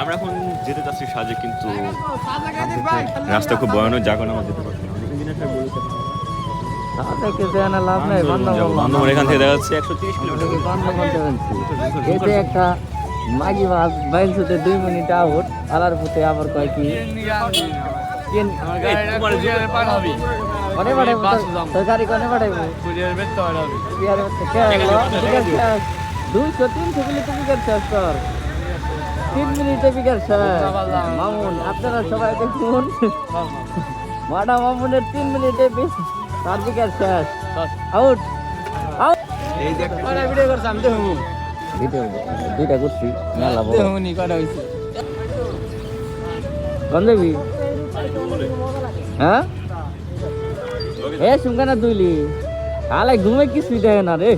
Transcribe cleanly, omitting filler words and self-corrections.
আমরা এখন যেতে চাচ্ছি সাজে, কিন্তু রাস্তা খুব ভয়ানক, যা কোনো আমরা যেতে পারছি না। বান্দরবান এখান থেকে দেখা যাচ্ছে 130 কিলোমিটার। একটা মাগি মাছ বাইল ছুটে 2 মিনিট আউট আলার পুতে আবার কয় কি গাড়ি কনে পাঠাইবো 3 মিনিটে বিকার শেষ। মামুন আপনারা সবাই দেখুন, মাডা মামুনের 3 মিনিটে তার বিকার শেষ। Out out. ভিডিও করছি, দুইটা করছি মেলা বড় কটা হয়েছে। কোন যাবি? হ্যাঁ এ সুঙ্গানা দুইলি আলাই ঘুমে কিছুই দেয় না রে।